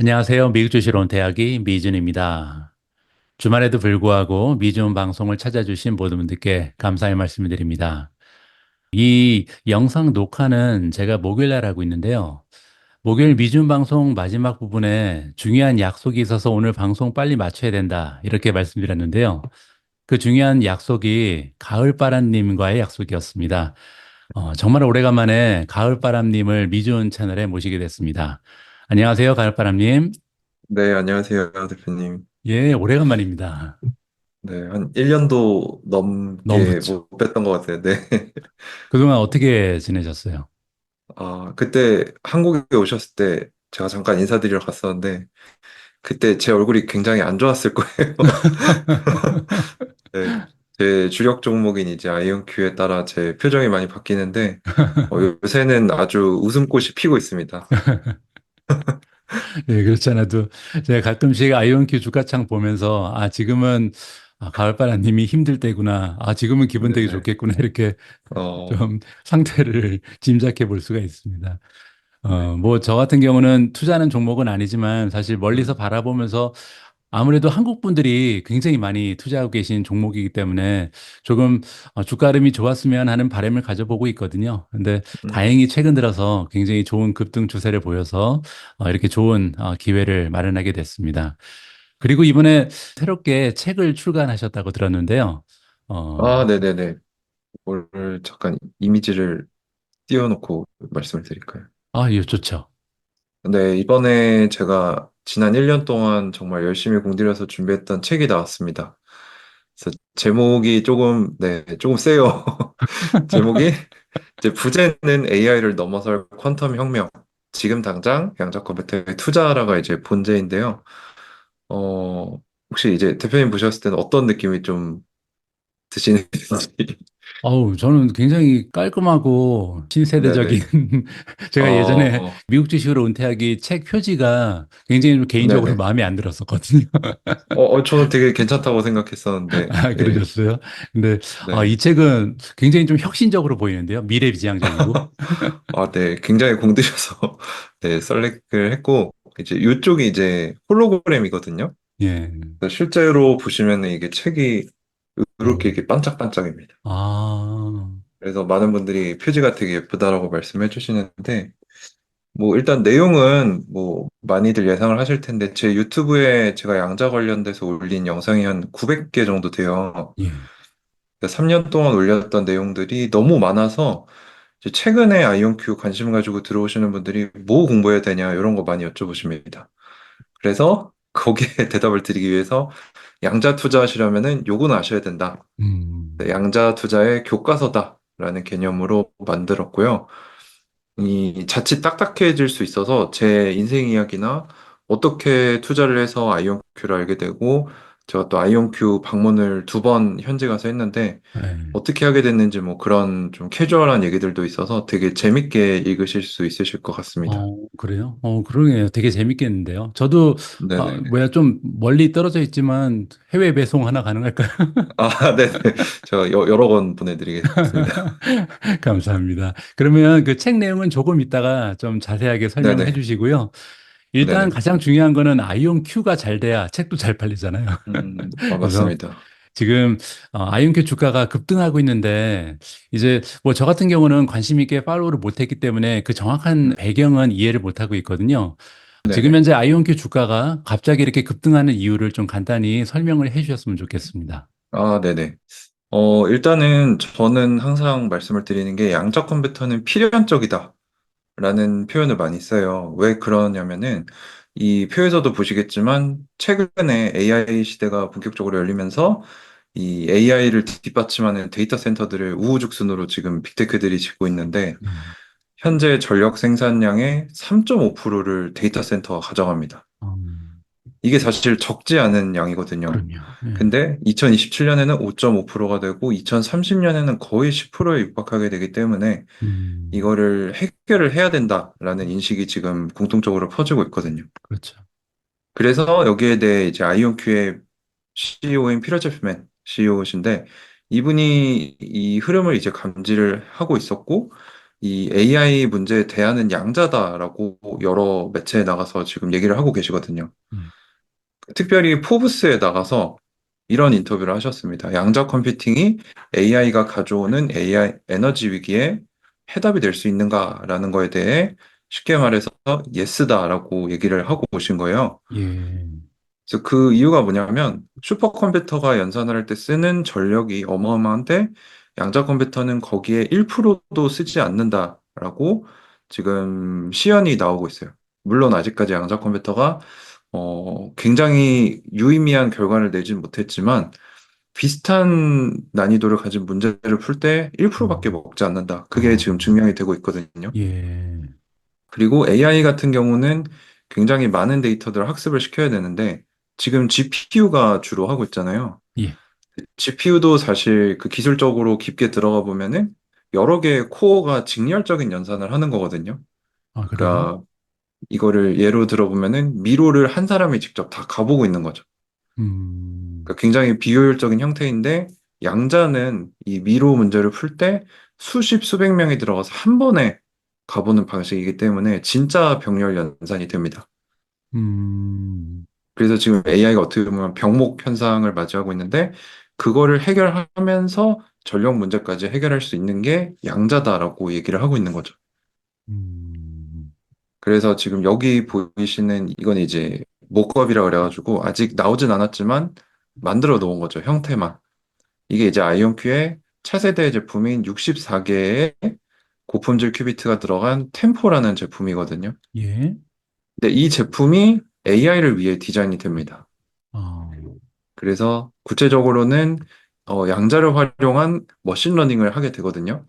안녕하세요. 미국 주식으로 온 대학이 미준입니다. 주말에도 불구하고 미준 방송을 찾아주신 모든 분들께 감사의 말씀을 드립니다. 이 영상 녹화는 제가 목요일 날 하고 있는데요. 목요일 미준 방송 마지막 부분에 중요한 약속이 있어서 오늘 방송 빨리 마쳐야 된다. 이렇게 말씀드렸는데요. 그 중요한 약속이 가을바람님과의 약속이었습니다. 정말 오래간만에 가을바람님을 미준 채널에 모시게 됐습니다. 안녕하세요, 가을바람님. 네, 안녕하세요, 대표님. 예, 오래간만입니다. 네, 한 1년도 넘게 넘었죠. 못 뵀던 것 같아요. 네. 그동안 어떻게 지내셨어요? 그때 한국에 오셨을 때 제가 잠깐 인사드리러 갔었는데, 그때 제 얼굴이 굉장히 안 좋았을 거예요. 네. 제 주력 종목인 이제 아이온큐에 따라 제 표정이 많이 바뀌는데, 요새는 아주 웃음꽃이 피고 있습니다. 예, 그렇지 않아도 제가 가끔씩 아이온큐 주가창 보면서 지금은 가을바라님이 힘들 때구나. 지금은 기분 되게 네네. 좋겠구나. 이렇게 어, 좀 상태를 짐작해 볼 수가 있습니다. 네. 뭐 저 같은 경우는 투자하는 종목은 아니지만 사실 멀리서 음, 바라보면서 아무래도 한국 분들이 굉장히 많이 투자하고 계신 종목이기 때문에 조금 주가 흐름이 좋았으면 하는 바람을 가져보고 있거든요. 근데 음. 다행히 최근 들어서 굉장히 좋은 급등 추세를 보여서 이렇게 좋은 기회를 마련하게 됐습니다. 그리고 이번에 새롭게 책을 출간하셨다고 들었는데요. 어, 네네네. 오늘 잠깐 이미지를 띄워놓고 말씀을 드릴까요? 예, 좋죠. 네, 이번에 제가 지난 1년 동안 정말 열심히 공들여서 준비했던 책이 나왔습니다. 그래서 제목이 조금 세요. 제목이 이제 부재는 AI를 넘어설 퀀텀 혁명. 지금 당장 양자 컴퓨터에 투자하라가 이제 본제인데요. 어, 혹시 이제 대표님 보셨을 때는 어떤 느낌이 좀 드시는지. 저는 굉장히 깔끔하고 신세대적인 네네. 제가 예전에 어, 미국 주식으로 은퇴하기 책 표지가 굉장히 좀 개인적으로 네네. 마음에 안 들었었거든요. 저는 되게 괜찮다고 생각했었는데, 네, 그러셨어요? 근데 네. 이 책은 굉장히 좀 혁신적으로 보이는데요. 미래지향적이고. 네, 굉장히 공들여서 네, 셀렉을 했고 이제 이쪽이 이제 홀로그램이거든요. 예. 그래서 실제로 보시면 이게 책이 어. 이렇게 이렇게 반짝반짝입니다. 아, 그래서 많은 분들이 표지가 되게 예쁘다라고 말씀해 주시는데 뭐 일단 내용은 뭐 많이들 예상을 하실 텐데 제 유튜브에 제가 양자 관련돼서 올린 영상이 한 900개 정도 돼요. 예. 3년 동안 올렸던 내용들이 너무 많아서 이제 최근에 아이온큐 관심 가지고 들어오시는 분들이 뭐 공부해야 되냐 이런 거 많이 여쭤보십니다. 그래서 거기에 대답을 드리기 위해서 양자 투자하시려면은 요거는 아셔야 된다. 네, 음. 양자 투자의 교과서다라는 개념으로 만들었고요. 이 자칫 딱딱해질 수 있어서 제 인생 이야기나 어떻게 투자를 해서 아이온큐를 알게 되고 제가 또 아이온큐 방문을 2번 현지 가서 했는데 예. 어떻게 하게 됐는지 뭐 그런 좀 캐주얼한 얘기들도 있어서 되게 재밌게 읽으실 수 있으실 것 같습니다. 그래요? 그러네요. 되게 재밌겠는데요. 저도, 네네. 뭐야, 좀 멀리 떨어져 있지만 해외 배송 하나 가능할까요? 네네. 제가 여러 권 보내드리겠습니다. 감사합니다. 그러면 그 책 내용은 조금 이따가 좀 자세하게 설명을 해 네네. 주시고요. 일단 네네. 가장 중요한 거는 아이온 큐가 잘 돼야 책도 잘 팔리잖아요. 그래서 맞습니다. 지금 아이온 큐 주가가 급등하고 있는데 이제 뭐 저 같은 경우는 관심 있게 팔로우를 못했기 때문에 그 정확한 배경은 이해를 못하고 있거든요. 지금 네네. 현재 아이온 큐 주가가 갑자기 이렇게 급등하는 이유를 좀 간단히 설명을 해 주셨으면 좋겠습니다. 네네. 일단은 저는 항상 말씀을 드리는 게 양적 컴퓨터는 필연적이다. 라는 표현을 많이 써요. 왜 그러냐면은 이 표에서도 보시겠지만 최근에 AI 시대가 본격적으로 열리면서 이 AI를 뒷받침하는 데이터 센터들을 우후죽순으로 지금 빅테크들이 짓고 있는데 음, 현재 전력 생산량의 3.5%를 데이터 센터가 가져갑니다. 음, 이게 사실 적지 않은 양이거든요. 그럼요. 예. 근데 2027년에는 5.5%가 되고 2030년에는 거의 10%에 육박하게 되기 때문에 음, 이거를 해결을 해야 된다라는 인식이 지금 공통적으로 퍼지고 있거든요. 그렇죠. 그래서 여기에 대해 이제 아이온큐의 CEO인 피터 제프맨 CEO이신데 이분이 이 흐름을 이제 감지를 하고 있었고 이 AI 문제에 대안은 양자다라고 여러 매체에 나가서 지금 얘기를 하고 계시거든요. 예, 특별히 포브스에 나가서 이런 인터뷰를 하셨습니다. 양자 컴퓨팅이 AI가 가져오는 AI 에너지 위기에 해답이 될 수 있는가라는 거에 대해 쉽게 말해서 예스다라고 얘기를 하고 오신 거예요. 예, 그래서 그 이유가 뭐냐면 슈퍼컴퓨터가 연산을 할 때 쓰는 전력이 어마어마한데 양자 컴퓨터는 거기에 1%도 쓰지 않는다라고 지금 시연이 나오고 있어요. 물론 아직까지 양자 컴퓨터가 굉장히 유의미한 결과를 내진 못했지만 비슷한 난이도를 가진 문제를 풀 때 1%밖에 음, 먹지 않는다. 그게 어, 지금 증명이 되고 있거든요. 예, 그리고 AI 같은 경우는 굉장히 많은 데이터들을 학습을 시켜야 되는데 지금 GPU가 주로 하고 있잖아요. 예. GPU도 사실 그 기술적으로 깊게 들어가 보면은 여러 개의 코어가 직렬적인 연산을 하는 거거든요. 아, 그래요? 그러니까 이거를 예로 들어보면은 미로를 한 사람이 직접 다 가보고 있는 거죠. 음, 그러니까 굉장히 비효율적인 형태인데 양자는 이 미로 문제를 풀 때 수십 수백 명이 들어가서 한 번에 가보는 방식이기 때문에 진짜 병렬 연산이 됩니다. 음, 그래서 지금 AI가 어떻게 보면 병목 현상을 맞이하고 있는데 그거를 해결하면서 전력 문제까지 해결할 수 있는 게 양자다라고 얘기를 하고 있는 거죠. 음, 그래서 지금 여기 보이시는 이건 이제 모컵이라 그래가지고 아직 나오진 않았지만 만들어 놓은 거죠. 형태만. 이게 이제 아이온큐의 차세대 제품인 64개의 고품질 큐비트가 들어간 템포라는 제품이거든요. 예, 근데 이 제품이 AI를 위해 디자인이 됩니다. 아, 그래서 구체적으로는 양자를 활용한 머신러닝을 하게 되거든요.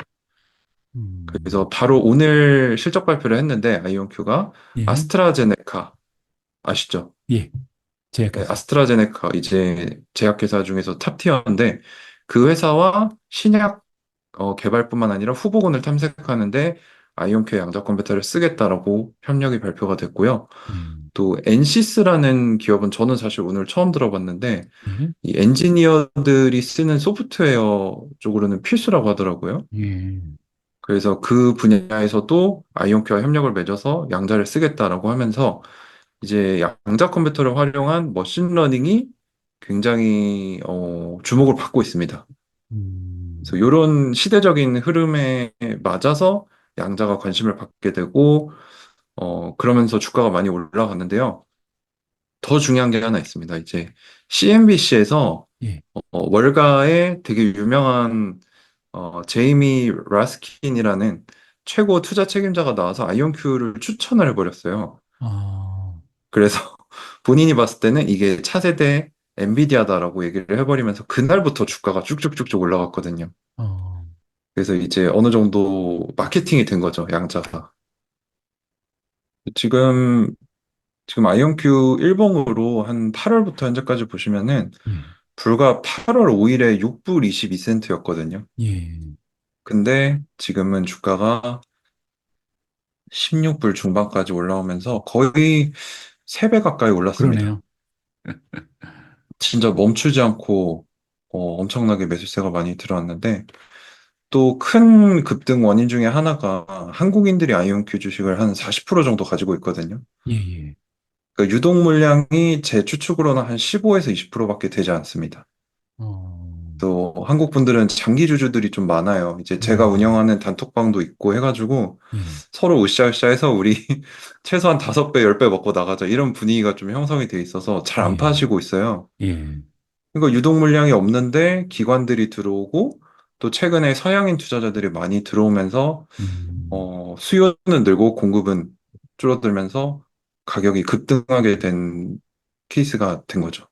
그래서 음, 바로 오늘 실적 발표를 했는데 아이온큐가 예, 아스트라제네카 아시죠? 예, 네, 제약회사. 아스트라제네카 이제 제약회사 중에서 탑티어인데 그 회사와 신약 개발뿐만 아니라 후보군을 탐색하는데 아이온큐 양자 컴퓨터를 쓰겠다라고 협력이 발표가 됐고요. 음, 또 엔시스라는 기업은 저는 사실 오늘 처음 들어봤는데 예, 이 엔지니어들이 쓰는 소프트웨어 쪽으로는 필수라고 하더라고요. 예, 그래서 그 분야에서도 아이온큐와 협력을 맺어서 양자를 쓰겠다라고 하면서 이제 양자 컴퓨터를 활용한 머신러닝이 굉장히 주목을 받고 있습니다. 그래서 음, 이런 시대적인 흐름에 맞아서 양자가 관심을 받게 되고 그러면서 주가가 많이 올라갔는데요. 더 중요한 게 하나 있습니다. 이제 CNBC에서 예, 월가의 되게 유명한 제이미 라스킨이라는 최고 투자 책임자가 나와서 아이온큐를 추천을 해버렸어요. 아, 그래서 본인이 봤을 때는 이게 차세대 엔비디아다라고 얘기를 해버리면서 그날부터 주가가 쭉쭉쭉쭉 올라갔거든요. 어, 그래서 이제 어느 정도 마케팅이 된 거죠, 양자가. 지금, 지금 아이온큐 일봉으로 한 8월부터 현재까지 보시면은 예, 불과 8월 5일에 6불 22센트였거든요. 예, 근데 지금은 주가가 16불 중반까지 올라오면서 거의 3배 가까이 올랐습니다. 그러네요. 진짜 멈추지 않고 엄청나게 매수세가 많이 들어왔는데 또 큰 급등 원인 중에 하나가 한국인들이 아이온큐 주식을 한 40% 정도 가지고 있거든요. 예, 예, 그러니까 유동 물량이 제 추측으로는 한 15에서 20%밖에 되지 않습니다. 어, 또 한국 분들은 장기 주주들이 좀 많아요. 이제 제가 음, 운영하는 단톡방도 있고 해가지고 예, 서로 으쌰으쌰해서 우리 최소한 5배, 10배 먹고 나가자 이런 분위기가 좀 형성이 돼 있어서 잘 안 예, 파시고 있어요. 예, 그러니까 유동 물량이 없는데 기관들이 들어오고 또 최근에 서양인 투자자들이 많이 들어오면서 음, 수요는 늘고 공급은 줄어들면서 가격이 급등하게 된 케이스가 된 거죠.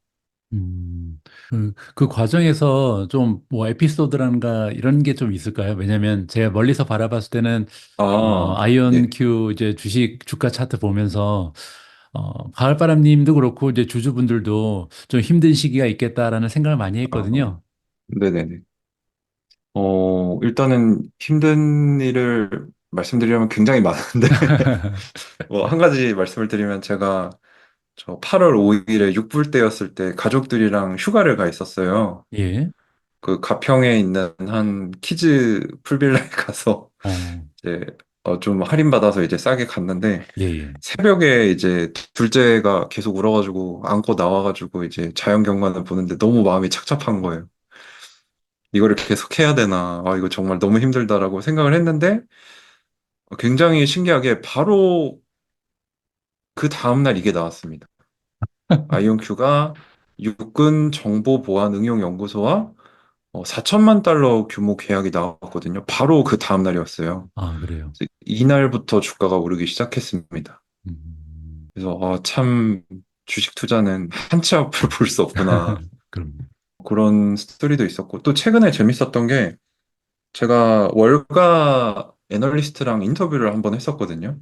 그 과정에서 좀 뭐 에피소드란가 이런 게 좀 있을까요? 왜냐면 제가 멀리서 바라봤을 때는 아, 예. 아이온큐 이제 주식 주가 차트 보면서 가을바람님도 그렇고 이제 주주분들도 좀 힘든 시기가 있겠다라는 생각을 많이 아, 했거든요. 네네네. 일단은 힘든 일을 말씀드리려면 굉장히 많은데, 뭐, 한 가지 말씀을 드리면 제가 저 8월 5일에 6불대였을 때 가족들이랑 휴가를 가 있었어요. 예. 그 가평에 있는 한 키즈 풀빌라에 가서 어. 이제 좀 할인받아서 이제 싸게 갔는데 예, 예. 새벽에 이제 둘째가 계속 울어가지고 안고 나와가지고 이제 자연경관을 보는데 너무 마음이 착잡한 거예요. 이거를 계속 해야 되나? 아, 이거 정말 너무 힘들다라고 생각을 했는데 굉장히 신기하게 바로 그 다음날 이게 나왔습니다. 아이온큐가 육군 정보보안응용연구소와 4천만 달러 규모 계약이 나왔거든요. 바로 그 다음날이었어요. 아, 그래요. 그래서 이날부터 주가가 오르기 시작했습니다. 음, 그래서 참 주식 투자는 한치 앞을 볼 수 없구나. 그럼, 그런 스토리도 있었고 또 최근에 재밌었던 게 제가 월가 애널리스트랑 인터뷰를 한번 했었거든요.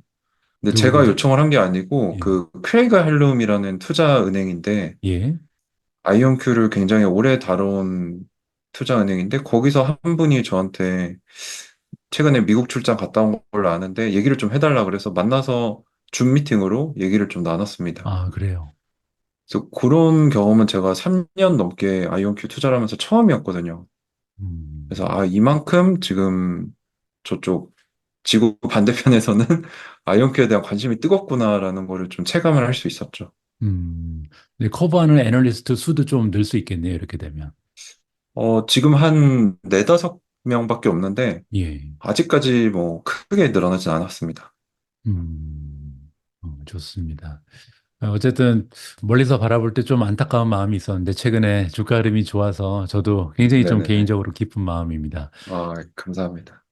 근데 제가 누구죠? 요청을 한 게 아니고 예, 그 크레이그 할룸이라는 투자은행인데 예, 아이온큐를 굉장히 오래 다뤄온 투자은행인데 거기서 한 분이 저한테 최근에 미국 출장 갔다 온 걸로 아는데 얘기를 좀 해달라 그래서 만나서 줌 미팅으로 얘기를 좀 나눴습니다. 아, 그래요. 그래서 그런 경험은 제가 3년 넘게 아이온큐 투자를 하면서 처음이었거든요. 그래서 음, 아, 이만큼 지금 저쪽 지구 반대편에서는 아이온큐에 대한 관심이 뜨겁구나라는 거를 좀 체감을 할 수 있었죠. 근데 커버하는 애널리스트 수도 좀 늘 수 있겠네요, 이렇게 되면. 지금 한 네다섯 명밖에 없는데 예, 아직까지 뭐 크게 늘어나진 않았습니다. 좋습니다. 어쨌든 멀리서 바라볼 때 좀 안타까운 마음이 있었는데 최근에 주가 흐름이 좋아서 저도 굉장히 좀 네네네. 개인적으로 기쁜 마음입니다. 아, 감사합니다.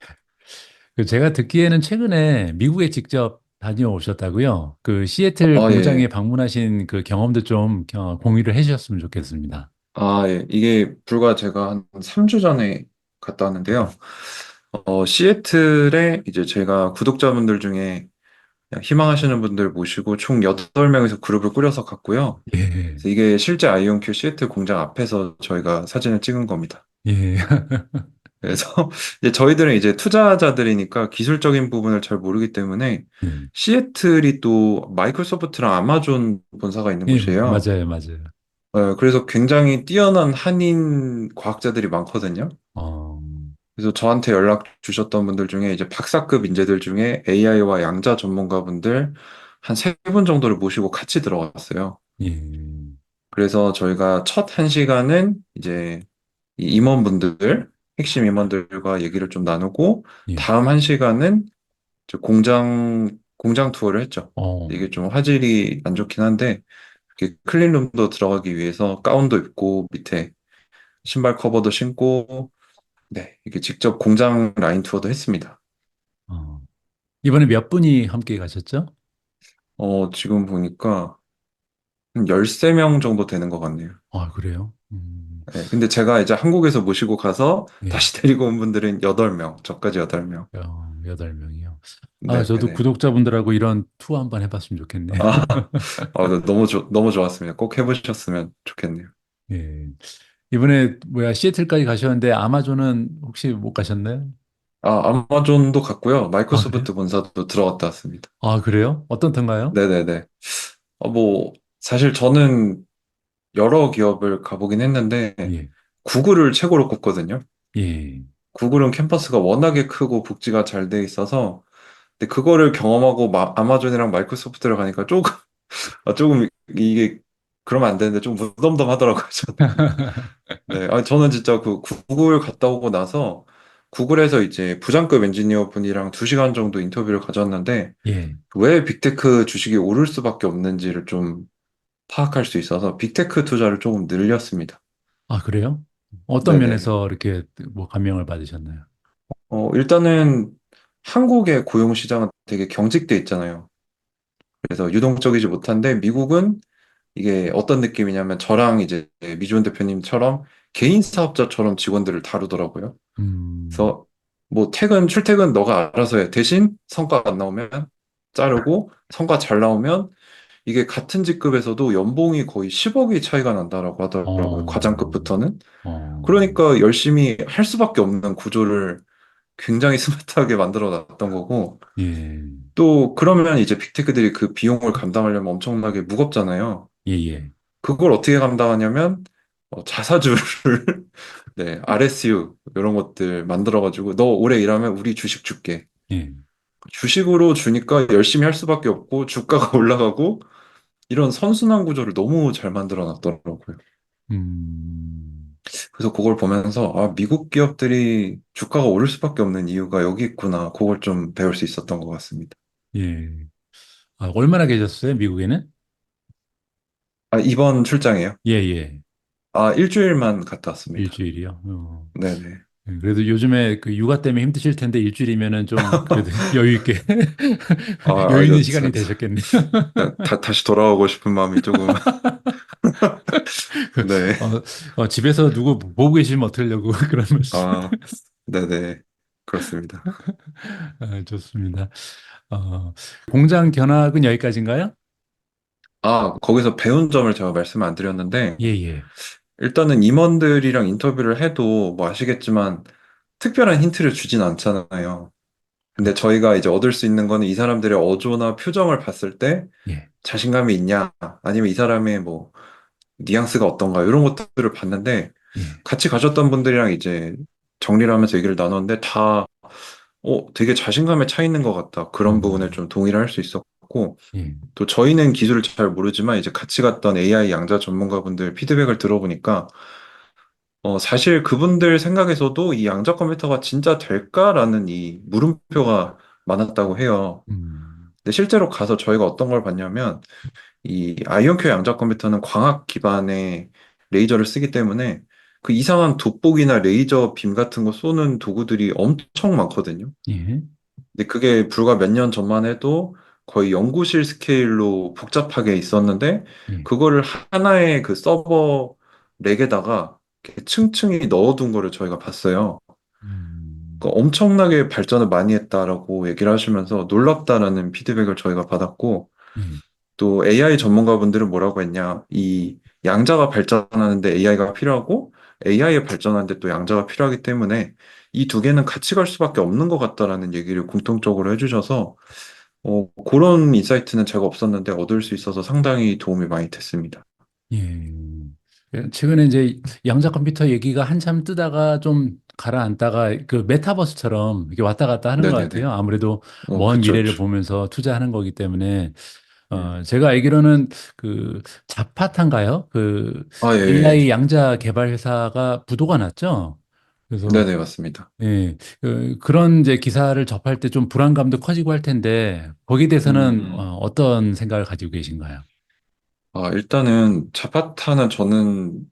제가 듣기에는 최근에 미국에 직접 다녀오셨다고요? 그 시애틀 아, 공장에 예. 방문하신 그 경험도 좀 공유를 해주셨으면 좋겠습니다. 아, 예. 이게 불과 제가 한 3주 전에 갔다 왔는데요. 시애틀에 이제 제가 구독자분들 중에 희망하시는 분들 모시고 총 8명에서 그룹을 꾸려서 갔고요. 예, 그래서 이게 실제 아이온큐 시애틀 공장 앞에서 저희가 사진을 찍은 겁니다. 예, 그래서 이제 저희들은 이제 투자자들이니까 기술적인 부분을 잘 모르기 때문에 예, 시애틀이 또 마이크로소프트랑 아마존 본사가 있는 예, 곳이에요. 맞아요, 맞아요. 그래서 굉장히 뛰어난 한인 과학자들이 많거든요. 어, 그래서 저한테 연락 주셨던 분들 중에 이제 박사급 인재들 중에 AI와 양자 전문가분들 한 세 분 정도를 모시고 같이 들어갔어요. 예, 그래서 저희가 첫 한 시간은 이제 이 임원분들, 핵심 임원들과 얘기를 좀 나누고 예, 다음 한 시간은 저 공장 투어를 했죠. 어, 이게 좀 화질이 안 좋긴 한데 이렇게 클린룸도 들어가기 위해서 가운도 입고 밑에 신발 커버도 신고 네, 이게 직접 공장 라인 투어도 했습니다. 어. 이번에 몇 분이 함께 가셨죠? 지금 보니까 한 13명 정도 되는 것 같네요. 아, 그래요? 네, 근데 제가 이제 한국에서 모시고 가서 예, 다시 데리고 온 분들은 8명, 저까지 8명. 8명이요. 아, 저도 네네. 구독자분들하고 이런 투어 한번 해봤으면 좋겠네요. 아, 너무 좋았습니다. 꼭 해보셨으면 좋겠네요. 예. 이번에 뭐야 시애틀까지 가셨는데 아마존은 혹시 못 가셨나요? 아, 아마존도 갔고요. 아, 그래요? 마이크로소프트 본사도 들어갔다 왔습니다. 아, 그래요? 어떤 턴가요? 네네네. 뭐, 사실 저는 여러 기업을 가보긴 했는데, 예, 구글을 최고로 꼽거든요. 예, 구글은 캠퍼스가 워낙에 크고 복지가 잘 돼 있어서, 근데 그거를 경험하고 아마존이랑 마이크로소프트를 가니까 조금 이게 그러면 안 되는데 좀 무덤덤하더라고요, 저는. 네, 저는 진짜 그 구글 갔다 오고 나서 구글에서 이제 부장급 엔지니어 분이랑 2시간 정도 인터뷰를 가졌는데 예. 왜 빅테크 주식이 오를 수밖에 없는지를 좀 파악할 수 있어서 빅테크 투자를 조금 늘렸습니다. 아, 그래요? 어떤 네네. 면에서 이렇게 뭐 감명을 받으셨나요? 일단은 한국의 고용 시장은 되게 경직돼 있잖아요. 그래서 유동적이지 못한데 미국은 이게 어떤 느낌이냐면 저랑 이제 미주원 대표님처럼 개인 사업자처럼 직원들을 다루더라고요. 음, 그래서 뭐 출퇴근 너가 알아서 해. 대신 성과 안 나오면 자르고 성과 잘 나오면 이게 같은 직급에서도 연봉이 거의 10억이 차이가 난다라고 하더라고요. 어, 과장급부터는. 어, 그러니까 열심히 할 수밖에 없는 구조를 굉장히 스마트하게 만들어 놨던 거고 예, 또 그러면 이제 빅테크들이 그 비용을 감당하려면 엄청나게 무겁잖아요. 예, 예. 그걸 어떻게 감당하냐면 자사주를 네, RSU 이런 것들 만들어가지고 너 오래 일하면 우리 주식 줄게. 예. 주식으로 주니까 열심히 할 수밖에 없고 주가가 올라가고 이런 선순환 구조를 너무 잘 만들어 놨더라고요. 음, 그래서 그걸 보면서 아, 미국 기업들이 주가가 오를 수밖에 없는 이유가 여기 있구나. 그걸 좀 배울 수 있었던 것 같습니다. 예. 아, 얼마나 계셨어요, 미국에는? 아, 이번 출장이에요? 예, 예. 아, 일주일만 갔다 왔습니다. 일주일이요. 어. 네네. 그래도 요즘에 그 육아 때문에 힘드실 텐데 일주일이면은 좀 그래도 여유 있게 아, 여유 있는 아니요. 시간이 되셨겠네요. 다시 돌아오고 싶은 마음이 조금, 네. 어, 집에서 누구 보고 계시면 어떡하려고 그런 말씀. 아, 네네. 그렇습니다. 아, 좋습니다. 어, 공장 견학은 여기까지인가요? 아, 거기서 배운 점을 제가 말씀 안 드렸는데, 예, 예. 일단은 임원들이랑 인터뷰를 해도 뭐 아시겠지만, 특별한 힌트를 주진 않잖아요. 근데 그렇죠. 저희가 이제 얻을 수 있는 거는 이 사람들의 어조나 표정을 봤을 때 예, 자신감이 있냐, 아니면 이 사람의 뭐, 뉘앙스가 어떤가, 이런 것들을 봤는데, 예. 같이 가셨던 분들이랑 이제 정리를 하면서 얘기를 나눴는데, 되게 자신감에 차 있는 것 같다. 그런 부분에 음, 좀 동의를 할 수 있었고, 예, 또 저희는 기술을 잘 모르지만 이제 같이 갔던 AI 양자 전문가분들 피드백을 들어보니까 사실 그분들 생각에서도 이 양자 컴퓨터가 진짜 될까라는 이 물음표가 많았다고 해요. 음, 근데 실제로 가서 저희가 어떤 걸 봤냐면 이 아이온큐 양자 컴퓨터는 광학 기반의 레이저를 쓰기 때문에 그 이상한 돋보기나 레이저 빔 같은 거 쏘는 도구들이 엄청 많거든요. 예, 근데 그게 불과 몇 년 전만 해도 거의 연구실 스케일로 복잡하게 있었는데, 예. 그거를 하나의 그 서버 렉에다가 이렇게 층층이 넣어둔 거를 저희가 봤어요. 음, 그러니까 엄청나게 발전을 많이 했다라고 얘기를 하시면서 놀랍다라는 피드백을 저희가 받았고, 예, 또 AI 전문가분들은 뭐라고 했냐, 이 양자가 발전하는데 AI가 필요하고, AI가 발전하는데 또 양자가 필요하기 때문에 이 두 개는 같이 갈 수밖에 없는 것 같다라는 얘기를 공통적으로 해주셔서 그런 인사이트는 제가 없었는데 얻을 수 있어서 상당히 도움이 많이 됐습니다. 예. 최근에 이제 양자 컴퓨터 얘기가 한참 뜨다가 좀 가라앉다가 그 메타버스처럼 이렇게 왔다 갔다 하는 것 네네네. 같아요. 아무래도 먼 그쵸. 미래를 보면서 투자하는 거기 때문에 음. 제가 알기로는 그 자파탄가요? 그 아, 예, 예. AI 양자 개발 회사가 부도가 났죠. 그래서 네네, 맞습니다. 예, 그런 이제 기사를 접할 때 좀 불안감도 커지고 할 텐데 거기에 대해서는 음. 어떤 생각을 가지고 계신가요? 일단은 자파타는 저는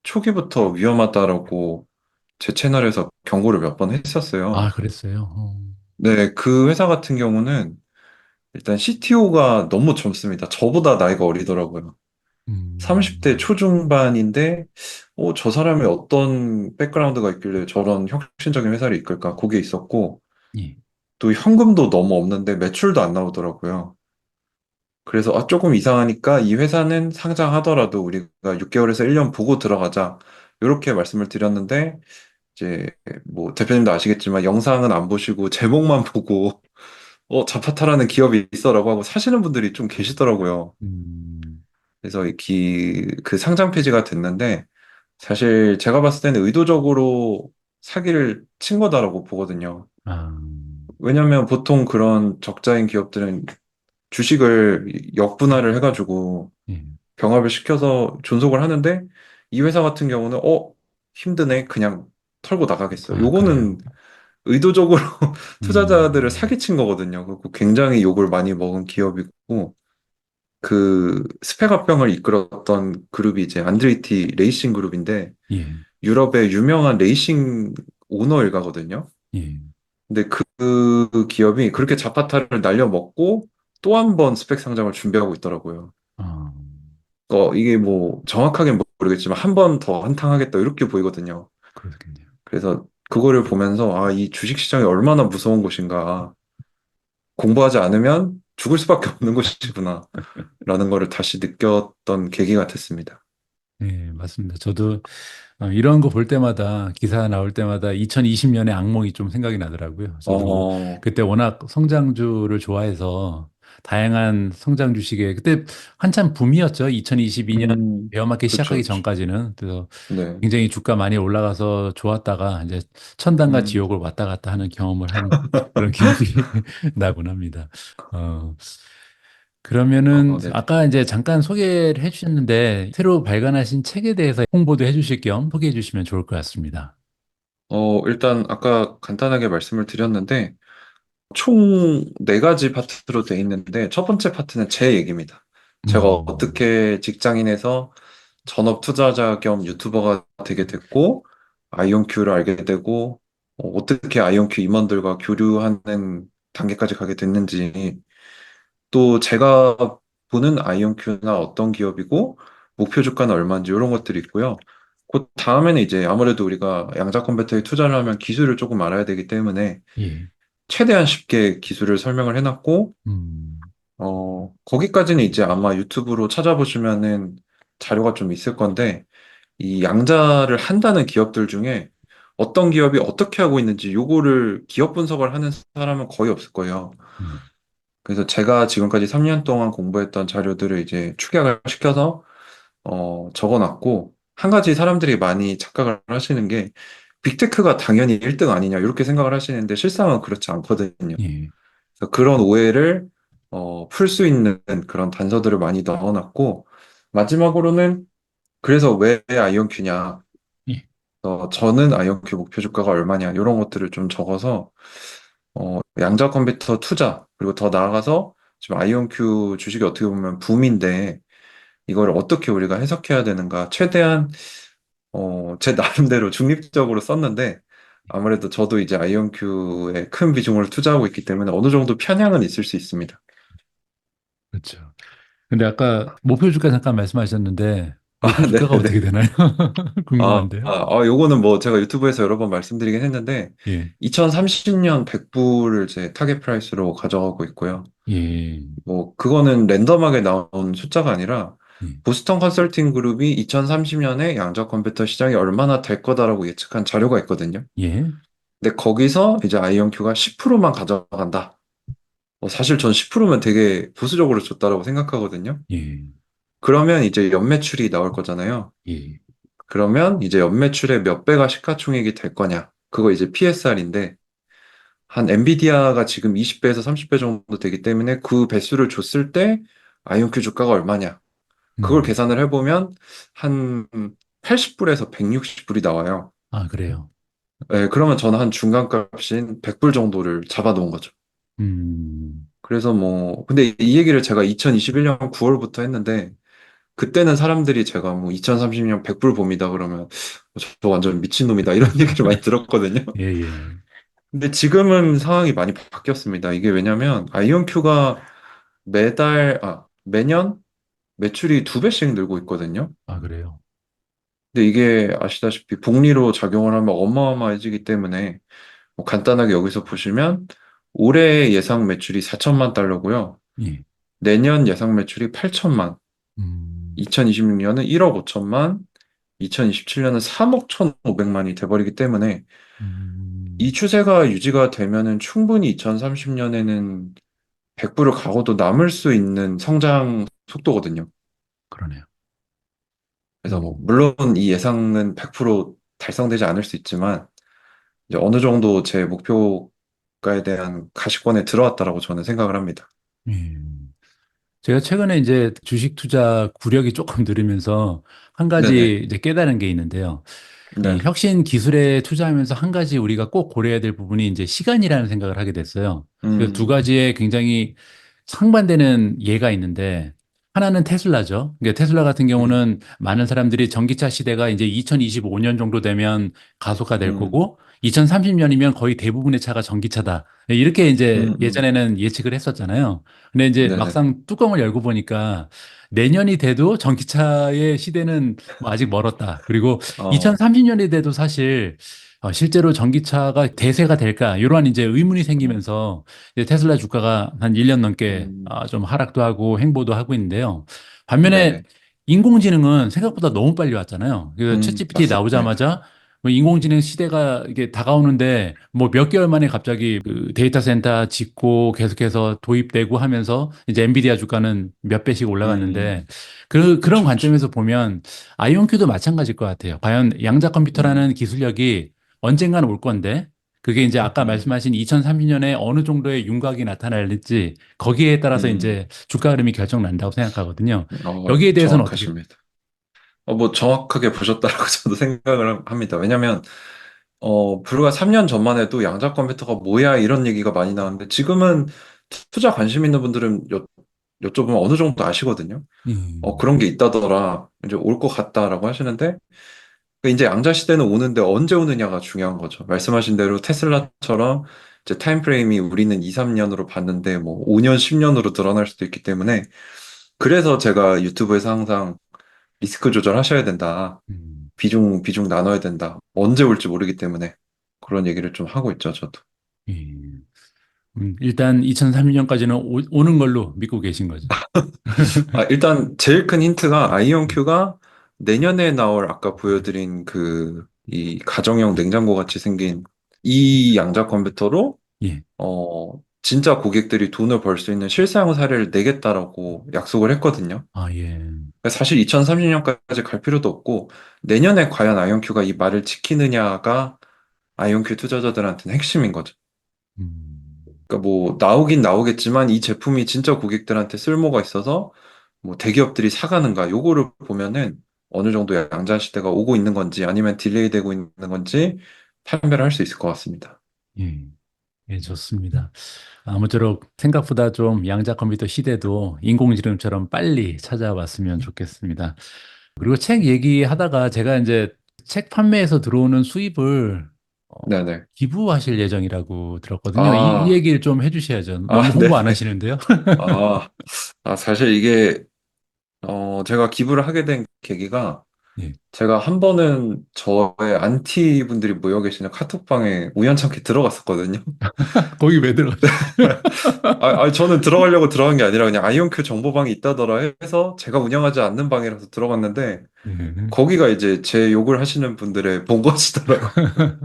초기부터 위험하다라고 제 채널에서 경고를 몇 번 아, 했었어요. 그랬어요. 네, 그 회사 같은 경우는 일단 CTO가 너무 젊습니다. 저보다 나이가 어리더라고요. 30대 음, 초중반인데, 저 사람이 어떤 백그라운드가 있길래 저런 혁신적인 회사를 이끌까? 그게 있었고, 예. 또 현금도 너무 없는데 매출도 안 나오더라고요. 그래서 조금 이상하니까 이 회사는 상장하더라도 우리가 6개월에서 1년 보고 들어가자. 이렇게 말씀을 드렸는데, 이제 뭐 대표님도 아시겠지만 영상은 안 보시고 제목만 보고, 자파타라는 기업이 있어라고 하고 사시는 분들이 좀 계시더라고요. 음, 그래서 그 상장 폐지가 됐는데, 사실 제가 봤을 때는 의도적으로 사기를 친 거다라고 보거든요. 아, 왜냐면 보통 그런 적자인 기업들은 주식을 역분할을 해가지고 예. 병합을 시켜서 존속을 하는데 이 회사 같은 경우는 힘드네 그냥 털고 나가겠어요. 아, 그래요. 요거는 의도적으로 투자자들을 음, 사기친 거거든요. 그리고 굉장히 욕을 많이 먹은 기업이고 그 스페가병을 이끌었던 그룹이 이제 안드레이티 레이싱 그룹인데 예, 유럽의 유명한 레이싱 오너 일가거든요. 예. 근데 그 기업이 그렇게 자파타를 날려먹고 또 한 번 스펙 상장을 준비하고 있더라고요. 아, 이게 뭐 정확하게 모르겠지만 한 번 더 한탕하겠다 이렇게 보이거든요. 그렇겠네요. 그래서 그거를 보면서 이 주식 시장이 얼마나 무서운 곳인가. 공부하지 않으면 죽을 수밖에 없는 곳이구나. 라는 거를 다시 느꼈던 계기가 됐습니다. 예, 맞습니다. 저도 이런 거 볼 때마다 기사 나올 때마다 2020년의 악몽이 좀 생각이 나더라고요. 저도 어, 그때 워낙 성장주를 좋아해서 다양한 성장 주식에 그때 한참 붐이었죠. 2022년 베어마켓 그쵸, 시작하기 그쵸. 전까지는. 그래서 네. 굉장히 주가 많이 올라가서 좋았다가 이제 천당과 음, 지옥을 왔다 갔다 하는 경험을 한 그런 기억이 나곤 합니다. 어, 그러면은 네. 아까 이제 잠깐 소개를 해주셨는데 새로 발간하신 책에 대해서 홍보도 해주실 겸 소개해 주시면 좋을 것 같습니다. 일단 아까 간단하게 말씀을 드렸는데, 총 네 가지 파트로 돼 있는데, 첫 번째 파트는 제 얘기입니다. 제가 음, 어떻게 직장인에서 전업 투자자 겸 유튜버가 되게 됐고, 아이온큐를 알게 되고, 어떻게 아이온큐 임원들과 교류하는 단계까지 가게 됐는지, 또 제가 보는 아이온큐나 어떤 기업이고, 목표 주가는 얼마인지 이런 것들이 있고요. 그 다음에는 이제 아무래도 우리가 양자 컴퓨터에 투자를 하면 기술을 조금 알아야 되기 때문에 예, 최대한 쉽게 기술을 설명을 해놨고, 음, 거기까지는 이제 아마 유튜브로 찾아보시면은 자료가 좀 있을 건데, 이 양자를 한다는 기업들 중에 어떤 기업이 어떻게 하고 있는지 요거를 기업 분석을 하는 사람은 거의 없을 거예요. 음, 그래서 제가 지금까지 3년 동안 공부했던 자료들을 이제 축약을 시켜서 적어놨고, 한 가지 사람들이 많이 착각을 하시는 게 빅테크가 당연히 1등 아니냐 이렇게 생각을 하시는데 실상은 그렇지 않거든요. 예, 그래서 그런 오해를 풀 수 있는 그런 단서들을 많이 넣어놨고, 마지막으로는 그래서 왜 아이온큐냐, 예, 저는 아이온큐 목표 주가가 얼마냐 이런 것들을 좀 적어서 양자 컴퓨터 투자 그리고 더 나아가서 지금 아이온큐 주식이 어떻게 보면 붐인데 이걸 어떻게 우리가 해석해야 되는가 최대한 제 나름대로 중립적으로 썼는데 아무래도 저도 이제 아이온큐에 큰 비중을 투자하고 있기 때문에 어느 정도 편향은 있을 수 있습니다. 그렇죠. 근데 아까 목표 주가 잠깐 말씀하셨는데 목표 아, 주가가 어떻게 네네. 되나요? 궁금한데요. 요거는 뭐 제가 유튜브에서 여러 번 말씀드리긴 했는데 예, 2030년 100불을 제 타겟 프라이스로 가져가고 있고요. 예, 뭐 그거는 랜덤하게 나온 숫자가 아니라 예, 보스턴 컨설팅 그룹이 2030년에 양자 컴퓨터 시장이 얼마나 될 거다라고 예측한 자료가 있거든요. 예, 근데 거기서 이제 아이온큐가 10%만 가져간다. 사실 전 10%면 되게 보수적으로 줬다라고 생각하거든요. 예, 그러면 이제 연매출이 나올 거잖아요. 예, 그러면 이제 연매출의 몇 배가 시가총액이 될 거냐. 그거 이제 PSR인데 한 엔비디아가 지금 20배에서 30배 정도 되기 때문에 그 배수를 줬을 때 아이온큐 주가가 얼마냐. 그걸 음, 계산을 해보면 한 80불에서 160불이 나와요. 아, 그래요. 그러면 저는 한 중간값인 100불 정도를 잡아놓은 거죠. 음, 그래서 뭐, 근데 이 얘기를 제가 2021년 9월부터 했는데, 그때는 사람들이 제가 뭐 2030년 100불 봄이다 그러면 저 완전 미친놈이다 이런 얘기를 많이 들었거든요. 예, 예, 근데 지금은 상황이 많이 바뀌었습니다. 이게 왜냐면 아이온큐가 매년 매출이 두 배씩 늘고 있거든요. 아, 그래요. 근데 이게 아시다시피 복리로 작용을 하면 어마어마해지기 때문에 뭐 간단하게 여기서 보시면 올해 예상 매출이 4천만 달러고요. 예, 내년 예상 매출이 8천만, 음, 2026년은 1억 5천만, 2027년은 3억 1,500만이 돼버리기 때문에 이 음, 추세가 유지가 되면은 충분히 2030년에는 100불을 가고도 남을 수 있는 성장 속도거든요. 그러네요. 그래서 뭐 음, 물론 이 예상은 100% 달성되지 않을 수 있지만 이제 어느 정도 제 목표가에 대한 가시권에 들어왔다라고 저는 생각을 합니다. 예. 제가 최근에 이제 주식 투자 구력이 조금 늘으면서 한 네네. 가지 이제 깨달은 게 있는데요. 이 네. 혁신 기술에 투자하면서 한 가지 우리가 꼭 고려해야 될 부분이 이제 시간이라는 생각을 하게 됐어요. 그래서 두 음, 가지의 굉장히 상반되는 예가 있는데 하나는 테슬라죠. 그러니까 테슬라 같은 음, 경우는 많은 사람들이 전기차 시대가 이제 2025년 정도 되면 가속화될 음, 거고 2030년이면 거의 대부분의 차가 전기차다. 이렇게 이제 음. 예전에는 예측을 했었잖아요. 근데 이제 네네. 막상 뚜껑을 열고 보니까 내년이 돼도 전기차의 시대는 뭐 아직 멀었다. 그리고 어, 2030년이 돼도 사실 실제로 전기차가 대세가 될까? 이러한 이제 의문이 생기면서 이제 테슬라 주가가 한 1년 넘게 음, 좀 하락도 하고 행보도 하고 있는데요. 반면에 네네. 인공지능은 생각보다 너무 빨리 왔잖아요. 그 챗GPT 맞습니다. 나오자마자 뭐 인공지능 시대가 이게 다가오는데 뭐 몇 개월 만에 갑자기 그 데이터 센터 짓고 계속해서 도입되고 하면서 이제 엔비디아 주가는 몇 배씩 올라갔는데 그런 그쵸, 그쵸. 관점에서 보면 아이온큐도 마찬가지일 것 같아요. 과연 양자 컴퓨터라는 음, 기술력이 언젠가는 올 건데 그게 이제 아까 음, 말씀하신 2030년에 어느 정도의 윤곽이 나타날지 거기에 따라서 음, 이제 주가 흐름이 결정난다고 생각하거든요. 어, 여기에 대해서는 어떻게 정확하십니다. 뭐 정확하게 보셨다라고 저도 생각을 합니다. 왜냐면, 불과 3년 전만 해도 양자 컴퓨터가 뭐야 이런 얘기가 많이 나왔는데 지금은 투자 관심 있는 분들은 여쭤보면 어느 정도 아시거든요. 음, 그런 게 있다더라. 이제 올 것 같다라고 하시는데 이제 양자 시대는 오는데 언제 오느냐가 중요한 거죠. 말씀하신 대로 테슬라처럼 이제 타임 프레임이 우리는 2, 3년으로 봤는데 뭐 5년, 10년으로 드러날 수도 있기 때문에 그래서 제가 유튜브에서 항상 리스크 조절하셔야 된다. 음, 비중 나눠야 된다. 언제 올지 모르기 때문에 그런 얘기를 좀 하고 있죠, 저도. 예. 일단 2030년까지는 오는 걸로 믿고 계신 거죠. 일단 제일 큰 힌트가 음, 아이온큐가 내년에 나올 아까 보여드린 이 가정용 냉장고 같이 생긴 이 양자 컴퓨터로 예. 진짜 고객들이 돈을 벌 수 있는 실사용 사례를 내겠다라고 약속을 했거든요. 아, 예. 사실 2030년까지 갈 필요도 없고 내년에 과연 아이온큐가 이 말을 지키느냐가 아이온큐 투자자들한테는 핵심인 거죠. 음, 그러니까 뭐 나오긴 나오겠지만 이 제품이 진짜 고객들한테 쓸모가 있어서 뭐 대기업들이 사가는가 요거를 보면은 어느 정도 양자 시대가 오고 있는 건지 아니면 딜레이 되고 있는 건지 판별을 할 수 있을 것 같습니다. 예. 예, 좋습니다. 아무쪼록 생각보다 좀 양자 컴퓨터 시대도 인공지능처럼 빨리 찾아왔으면 좋겠습니다. 그리고 책 얘기하다가 제가 이제 책 판매에서 들어오는 수입을 어, 네네. 기부하실 예정이라고 들었거든요. 이 아, 얘기를 좀 해주셔야죠. 너무 홍보 안 네네. 하시는데요? 아, 사실 이게 제가 기부를 하게 된 계기가 예. 제가 한 번은 저의 안티 분들이 모여 계시는 카톡방에 우연찮게 들어갔었거든요. 거기 왜 들어가셨어요? 저는 들어가려고 들어간 게 아니라 그냥 아이온큐 정보방이 있다더라 해서 제가 운영하지 않는 방이라서 들어갔는데 예. 거기가 이제 제 욕을 하시는 분들의 본거지더라고요.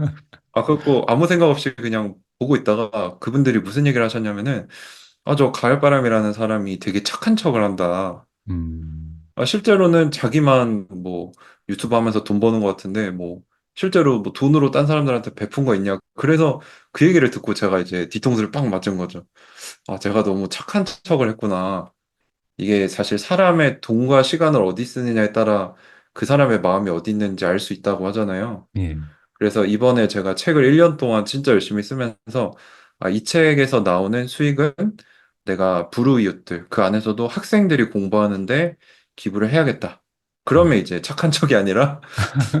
그래갖고 아무 생각 없이 그냥 보고 있다가 그분들이 무슨 얘기를 하셨냐면은 저 가을바람이라는 사람이 되게 착한 척을 한다. 실제로는 자기만 뭐 유튜브 하면서 돈 버는 것 같은데 뭐 실제로 뭐 돈으로 딴 사람들한테 베푼 거 있냐. 그래서 그 얘기를 듣고 제가 이제 뒤통수를 빵 맞은 거죠. 제가 너무 착한 척을 했구나. 이게 사실 사람의 돈과 시간을 어디 쓰느냐에 따라 그 사람의 마음이 어디 있는지 알 수 있다고 하잖아요. 예. 그래서 이번에 제가 책을 1년 동안 진짜 열심히 쓰면서 이 책에서 나오는 수익은 내가 불우이웃들, 그 안에서도 학생들이 공부하는데 기부를 해야겠다. 그러면 음. 이제 착한 척이 아니라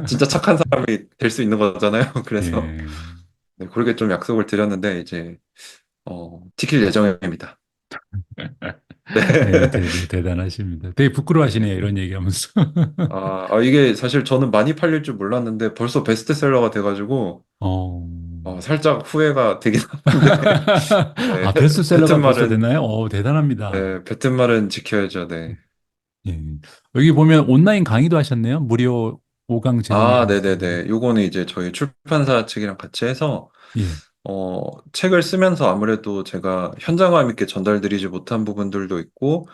진짜 착한 사람이 될 수 있는 거잖아요. 그래서 예. 네, 그렇게 좀 약속을 드렸는데 이제 지킬 예정입니다. 네. 예, 대단하십니다. 되게 부끄러워하시네요, 이런 얘기하면서. 이게 사실 저는 많이 팔릴 줄 몰랐는데 벌써 베스트셀러가 돼가지고 어. 살짝 후회가 되긴 하는데 네, 아, 베스트셀러가 뱉은 벌써 말은 됐나요? 대단합니다. 네, 뱉은 말은 지켜야죠. 네. 예. 여기 보면 온라인 강의도 하셨네요. 무료 5강 진행이라고. 네네네. 요거는 이제 저희 출판사 측이랑 같이 해서 예. 책을 쓰면서 아무래도 제가 현장감 있게 전달드리지 못한 부분들도 있고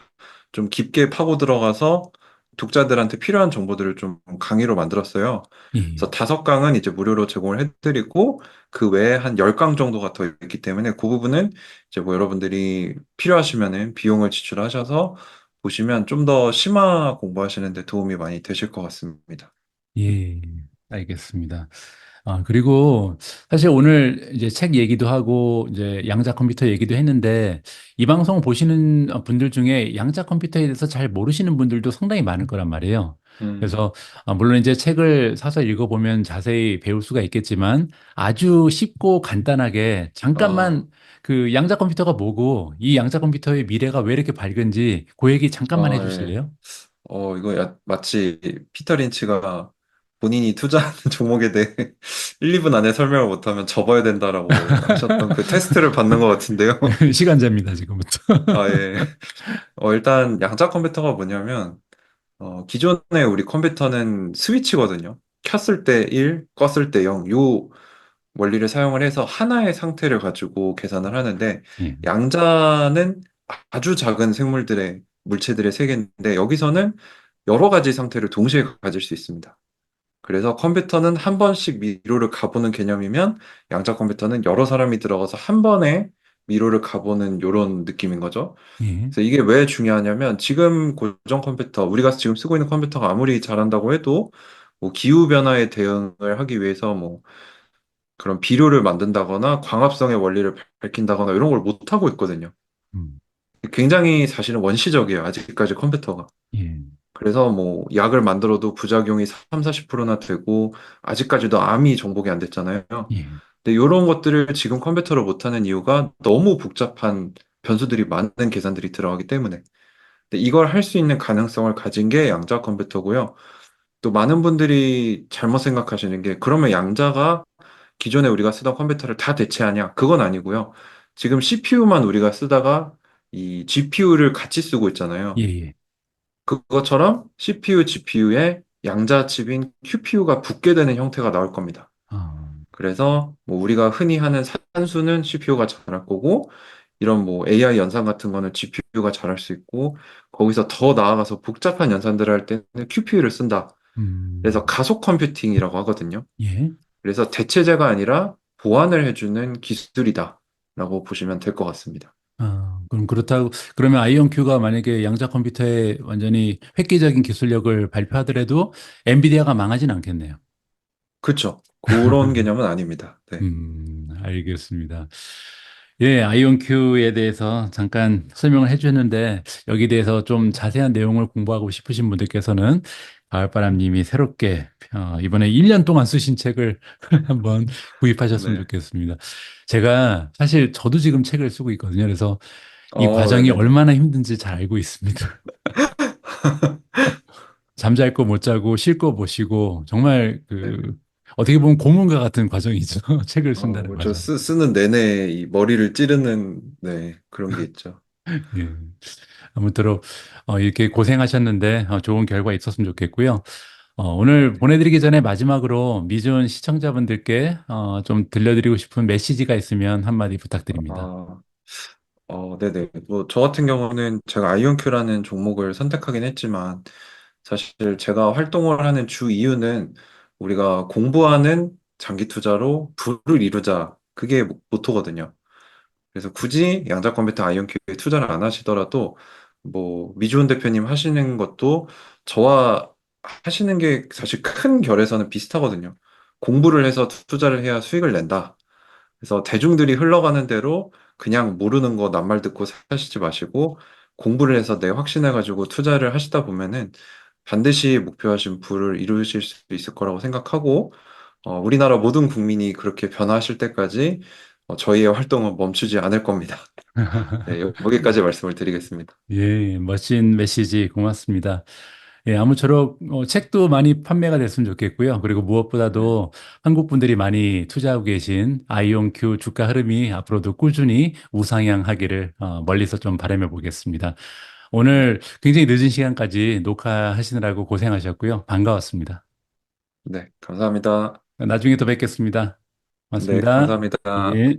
좀 깊게 파고 들어가서 독자들한테 필요한 정보들을 좀 강의로 만들었어요. 예. 그래서 5강은 이제 무료로 제공을 해드리고 그 외에 한 10강 정도가 더 있기 때문에 그 부분은 이제 뭐 여러분들이 필요하시면은 비용을 지출하셔서 보시면 좀 더 심화 공부하시는 데 도움이 많이 되실 것 같습니다. 예. 알겠습니다. 그리고 사실 오늘 이제 책 얘기도 하고 이제 양자 컴퓨터 얘기도 했는데 이 방송 보시는 분들 중에 양자 컴퓨터에 대해서 잘 모르시는 분들도 상당히 많을 거란 말이에요. 음, 그래서 물론 이제 책을 사서 읽어보면 자세히 배울 수가 있겠지만 아주 쉽고 간단하게 아, 잠깐만 그 양자 컴퓨터가 뭐고 이 양자 컴퓨터의 미래가 왜 이렇게 밝은지 그 얘기 잠깐만 예. 해주실래요? 이거 마치 피터 린치가 본인이 투자하는 종목에 대해 1, 2분 안에 설명을 못하면 접어야 된다라고 하셨던 그 테스트를 받는 것 같은데요. 시간제입니다, 지금부터. 예. 일단 양자 컴퓨터가 뭐냐면, 기존에 우리 컴퓨터는 스위치거든요. 켰을 때 1, 껐을 때 0, 요 원리를 사용을 해서 하나의 상태를 가지고 계산을 하는데 예, 양자는 아주 작은 생물들의 물체들의 세계인데 여기서는 여러 가지 상태를 동시에 가질 수 있습니다. 그래서 컴퓨터는 한 번씩 미로를 가보는 개념이면 양자 컴퓨터는 여러 사람이 들어가서 한 번에 미로를 가보는 이런 느낌인 거죠. 예, 그래서 이게 왜 중요하냐면 지금 고정 컴퓨터, 우리가 지금 쓰고 있는 컴퓨터가 아무리 잘한다고 해도 뭐 기후 변화에 대응을 하기 위해서 뭐 그런 비료를 만든다거나 광합성의 원리를 밝힌다거나 이런 걸 못 하고 있거든요. 음, 굉장히 사실은 원시적이에요. 아직까지 컴퓨터가. 예, 그래서 뭐 약을 만들어도 부작용이 3, 40%나 되고 아직까지도 암이 정복이 안 됐잖아요. 예, 근데 이런 것들을 지금 컴퓨터로 못하는 이유가 너무 복잡한 변수들이 많은 계산들이 들어가기 때문에. 근데 이걸 할 수 있는 가능성을 가진 게 양자 컴퓨터고요. 또 많은 분들이 잘못 생각하시는 게 그러면 양자가 기존에 우리가 쓰던 컴퓨터를 다 대체하냐? 그건 아니고요. 지금 CPU만 우리가 쓰다가 이 GPU를 같이 쓰고 예, 있잖아요. 예. 그것처럼 CPU, GPU에 양자칩인 QPU가 붙게 되는 형태가 나올 겁니다. 아, 그래서 뭐 우리가 흔히 하는 산수는 CPU가 잘할 거고 이런 뭐 AI 연산 같은 거는 GPU가 잘할 수 있고 거기서 더 나아가서 복잡한 연산들을 할 때는 QPU를 쓴다. 그래서 음, 가속 컴퓨팅이라고 하거든요. 예. 그래서 대체제가 아니라 보완을 해주는 기술이다. 라고 보시면 될 것 같습니다. 그럼 그렇다고, 그러면 아이온큐가 만약에 양자 컴퓨터에 완전히 획기적인 기술력을 발표하더라도 엔비디아가 망하진 않겠네요. 그렇죠. 그런 개념은 아닙니다. 네. 알겠습니다. 예, 아이온큐에 대해서 잠깐 설명을 해주셨는데, 여기에 대해서 좀 자세한 내용을 공부하고 싶으신 분들께서는 가을바람님이 새롭게 이번에 1년 동안 쓰신 책을 한번 구입하셨으면 네. 좋겠습니다. 제가 사실 저도 지금 책을 쓰고 있거든요. 그래서 이 과정이 네네네. 얼마나 힘든지 잘 알고 있습니다. 잠잘 거 못 자고 쉴 거 못 쉬고 정말 네네. 어떻게 보면 고문과 같은 과정이죠. 책을 쓴다는 그렇죠. 과정. 쓰는 내내 이 머리를 찌르는, 네, 그런 게 있죠. 예. 아무쪼록 이렇게 고생하셨는데 좋은 결과 있었으면 좋겠고요. 오늘 네. 보내드리기 전에 마지막으로 미준 시청자분들께 좀 들려드리고 싶은 메시지가 있으면 한마디 부탁드립니다. 아, 네네. 뭐, 저 같은 경우는 제가 아이온큐라는 종목을 선택하긴 했지만, 사실 제가 활동을 하는 주 이유는 우리가 공부하는 장기 투자로 부를 이루자. 그게 모토거든요. 그래서 굳이 양자 컴퓨터 아이온큐에 투자를 안 하시더라도, 뭐, 미주원 대표님 하시는 것도 저와 하시는 게 사실 큰 결에서는 비슷하거든요. 공부를 해서 투자를 해야 수익을 낸다. 그래서 대중들이 흘러가는 대로 그냥 모르는 거 낱말 듣고 사시지 마시고 공부를 해서 내 확신해가지고 투자를 하시다 보면은 반드시 목표하신 부를 이루실 수 있을 거라고 생각하고 우리나라 모든 국민이 그렇게 변화하실 때까지 저희의 활동은 멈추지 않을 겁니다. 네, 여기까지 말씀을 드리겠습니다. 예, 멋진 메시지 고맙습니다. 예, 아무쪼록 책도 많이 판매가 됐으면 좋겠고요. 그리고 네, 무엇보다도 한국 분들이 많이 투자하고 계신 아이온큐 주가 흐름이 앞으로도 꾸준히 우상향하기를 멀리서 좀 바라며 보겠습니다. 네, 오늘 굉장히 늦은 시간까지 녹화하시느라고 고생하셨고요. 반가웠습니다. 네, 감사합니다. 나중에 또 뵙겠습니다. 네, 고맙습니다. 감사합니다. 예.